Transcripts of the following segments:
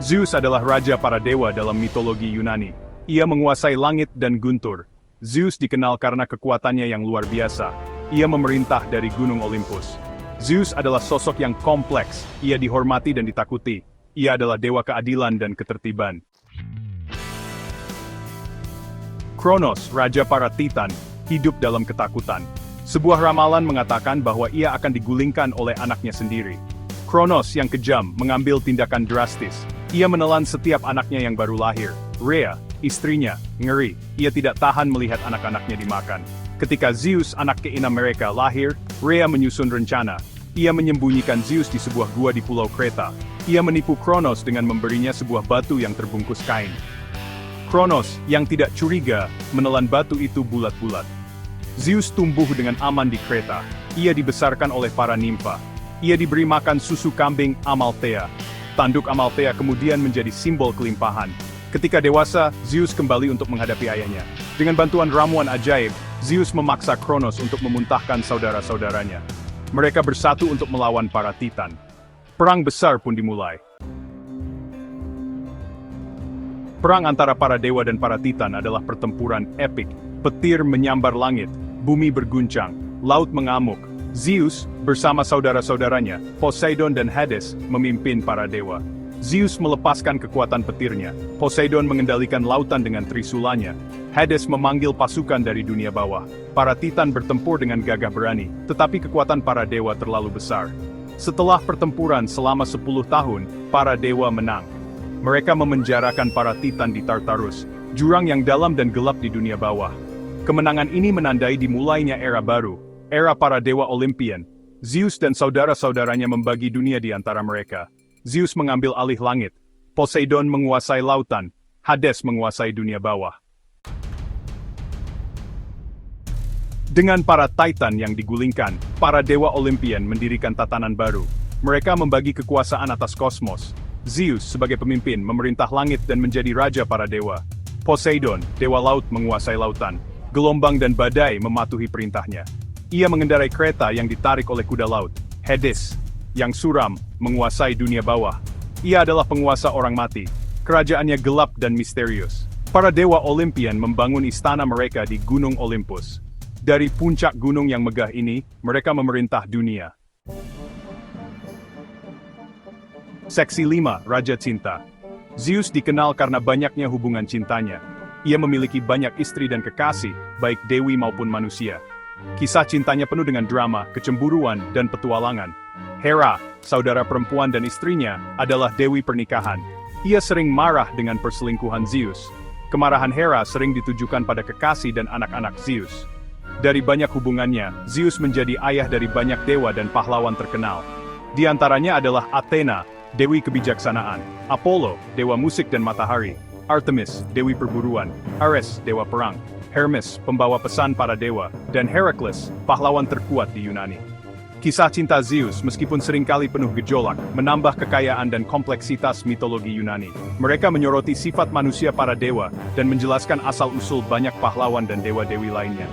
Zeus adalah raja para dewa dalam mitologi Yunani. Ia menguasai langit dan guntur. Zeus dikenal karena kekuatannya yang luar biasa. Ia memerintah dari gunung Olympus. Zeus adalah sosok yang kompleks. Ia dihormati dan ditakuti. Ia adalah dewa keadilan dan ketertiban. Kronos, raja para Titan, hidup dalam ketakutan. Sebuah ramalan mengatakan bahwa ia akan digulingkan oleh anaknya sendiri. Kronos yang kejam mengambil tindakan drastis. Ia menelan setiap anaknya yang baru lahir. Rhea, istrinya, ngeri. Ia tidak tahan melihat anak-anaknya dimakan. Ketika Zeus, anak keenam mereka, lahir, Rhea menyusun rencana. Ia menyembunyikan Zeus di sebuah gua di Pulau Kreta. Ia menipu Kronos dengan memberinya sebuah batu yang terbungkus kain. Kronos, yang tidak curiga, menelan batu itu bulat-bulat. Zeus tumbuh dengan aman di Kreta. Ia dibesarkan oleh para nimfa. Ia diberi makan susu kambing Amalthea. Tanduk Amalthea kemudian menjadi simbol kelimpahan. Ketika dewasa, Zeus kembali untuk menghadapi ayahnya. Dengan bantuan ramuan ajaib, Zeus memaksa Kronos untuk memuntahkan saudara-saudaranya. Mereka bersatu untuk melawan para Titan. Perang besar pun dimulai. Perang antara para dewa dan para Titan adalah pertempuran epik. Petir menyambar langit, bumi berguncang, laut mengamuk. Zeus, bersama saudara-saudaranya, Poseidon dan Hades, memimpin para dewa. Zeus melepaskan kekuatan petirnya, Poseidon mengendalikan lautan dengan trisulanya, Hades memanggil pasukan dari dunia bawah. Para Titan bertempur dengan gagah berani, tetapi kekuatan para dewa terlalu besar. Setelah pertempuran selama 10 tahun, para dewa menang. Mereka memenjarakan para Titan di Tartarus, jurang yang dalam dan gelap di dunia bawah. Kemenangan ini menandai dimulainya era baru, era para dewa Olympian. Zeus dan saudara-saudaranya membagi dunia di antara mereka. Zeus mengambil alih langit, Poseidon menguasai lautan, Hades menguasai dunia bawah. Dengan para Titan yang digulingkan, para dewa Olympian mendirikan tatanan baru. Mereka membagi kekuasaan atas kosmos. Zeus sebagai pemimpin memerintah langit dan menjadi raja para dewa. Poseidon, dewa laut, menguasai lautan. Gelombang dan badai mematuhi perintahnya. Ia mengendarai kereta yang ditarik oleh kuda laut. Hades, yang suram, menguasai dunia bawah. Ia adalah penguasa orang mati. Kerajaannya gelap dan misterius. Para dewa Olympian membangun istana mereka di Gunung Olympus. Dari puncak gunung yang megah ini, mereka memerintah dunia. Seksi 5, Raja Cinta. Zeus dikenal karena banyaknya hubungan cintanya. Ia memiliki banyak istri dan kekasih, baik dewi maupun manusia. Kisah cintanya penuh dengan drama, kecemburuan, dan petualangan. Hera, saudara perempuan dan istrinya, adalah dewi pernikahan. Ia sering marah dengan perselingkuhan Zeus. Kemarahan Hera sering ditujukan pada kekasih dan anak-anak Zeus. Dari banyak hubungannya, Zeus menjadi ayah dari banyak dewa dan pahlawan terkenal. Di antaranya adalah Athena, dewi kebijaksanaan, Apollo, dewa musik dan matahari, Artemis, dewi perburuan, Ares, dewa perang, Hermes, pembawa pesan para dewa, dan Heracles, pahlawan terkuat di Yunani. Kisah cinta Zeus, meskipun seringkali penuh gejolak, menambah kekayaan dan kompleksitas mitologi Yunani. Mereka menyoroti sifat manusia para dewa, dan menjelaskan asal-usul banyak pahlawan dan dewa-dewi lainnya.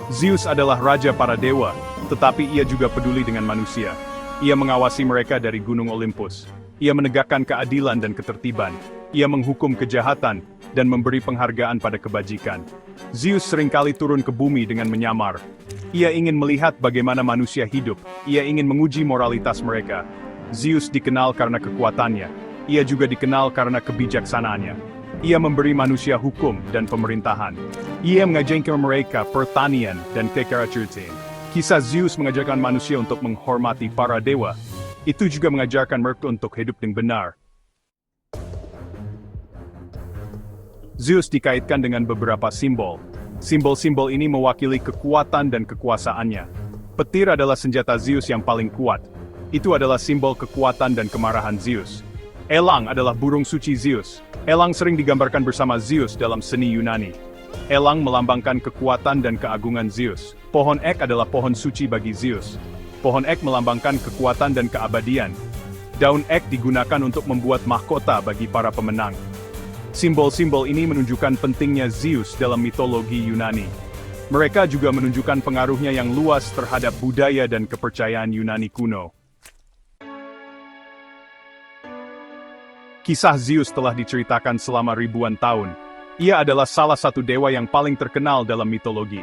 Zeus adalah raja para dewa, tetapi ia juga peduli dengan manusia. Ia mengawasi mereka dari Gunung Olympus. Ia menegakkan keadilan dan ketertiban. Ia menghukum kejahatan, dan memberi penghargaan pada kebajikan. Zeus seringkali turun ke bumi dengan menyamar. Ia ingin melihat bagaimana manusia hidup. Ia ingin menguji moralitas mereka. Zeus dikenal karena kekuatannya. Ia juga dikenal karena kebijaksanaannya. Ia memberi manusia hukum dan pemerintahan. Ia mengajarkan mereka pertanian dan kekeracutan. Kisah Zeus mengajarkan manusia untuk menghormati para dewa. Itu juga mengajarkan mereka untuk hidup dengan benar. Zeus dikaitkan dengan beberapa simbol. Simbol-simbol ini mewakili kekuatan dan kekuasaannya. Petir adalah senjata Zeus yang paling kuat. Itu adalah simbol kekuatan dan kemarahan Zeus. Elang adalah burung suci Zeus. Elang sering digambarkan bersama Zeus dalam seni Yunani. Elang melambangkan kekuatan dan keagungan Zeus. Pohon ek adalah pohon suci bagi Zeus. Pohon ek melambangkan kekuatan dan keabadian. Daun ek digunakan untuk membuat mahkota bagi para pemenang. Simbol-simbol ini menunjukkan pentingnya Zeus dalam mitologi Yunani. Mereka juga menunjukkan pengaruhnya yang luas terhadap budaya dan kepercayaan Yunani kuno. Kisah Zeus telah diceritakan selama ribuan tahun. Ia adalah salah satu dewa yang paling terkenal dalam mitologi.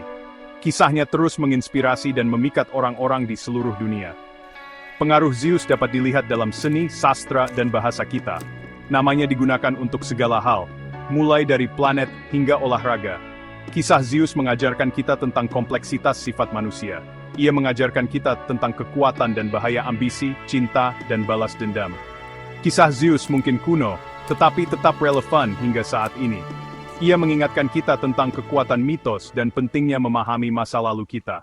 Kisahnya terus menginspirasi dan memikat orang-orang di seluruh dunia. Pengaruh Zeus dapat dilihat dalam seni, sastra, dan bahasa kita. Namanya digunakan untuk segala hal, mulai dari planet hingga olahraga. Kisah Zeus mengajarkan kita tentang kompleksitas sifat manusia. Ia mengajarkan kita tentang kekuatan dan bahaya ambisi, cinta, dan balas dendam. Kisah Zeus mungkin kuno, tetapi tetap relevan hingga saat ini. Ia mengingatkan kita tentang kekuatan mitos dan pentingnya memahami masa lalu kita.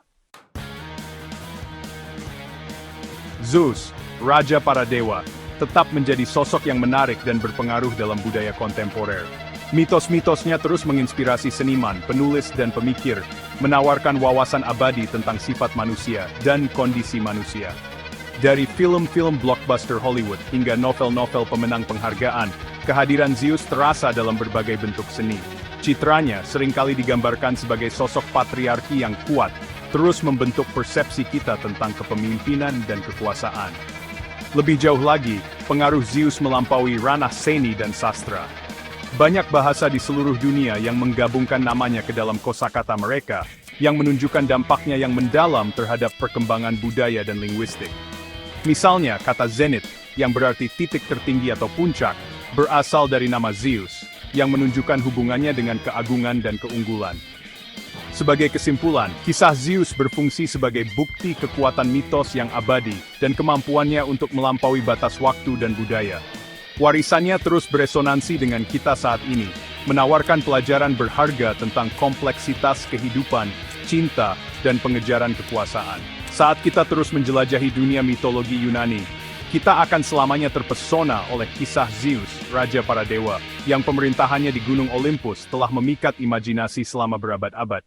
Zeus, raja para dewa, tetap menjadi sosok yang menarik dan berpengaruh dalam budaya kontemporer. Mitos-mitosnya terus menginspirasi seniman, penulis, dan pemikir, menawarkan wawasan abadi tentang sifat manusia dan kondisi manusia. Dari film-film blockbuster Hollywood hingga novel-novel pemenang penghargaan, kehadiran Zeus terasa dalam berbagai bentuk seni. Citranya seringkali digambarkan sebagai sosok patriarki yang kuat, terus membentuk persepsi kita tentang kepemimpinan dan kekuasaan. Lebih jauh lagi, pengaruh Zeus melampaui ranah seni dan sastra. Banyak bahasa di seluruh dunia yang menggabungkan namanya ke dalam kosakata mereka, yang menunjukkan dampaknya yang mendalam terhadap perkembangan budaya dan linguistik. Misalnya, kata zenith, yang berarti titik tertinggi atau puncak, berasal dari nama Zeus, yang menunjukkan hubungannya dengan keagungan dan keunggulan. Sebagai kesimpulan, kisah Zeus berfungsi sebagai bukti kekuatan mitos yang abadi, dan kemampuannya untuk melampaui batas waktu dan budaya. Warisannya terus beresonansi dengan kita saat ini, menawarkan pelajaran berharga tentang kompleksitas kehidupan, cinta, dan pengejaran kekuasaan. Saat kita terus menjelajahi dunia mitologi Yunani, kita akan selamanya terpesona oleh kisah Zeus, raja para dewa, yang pemerintahannya di Gunung Olympus telah memikat imajinasi selama berabad-abad.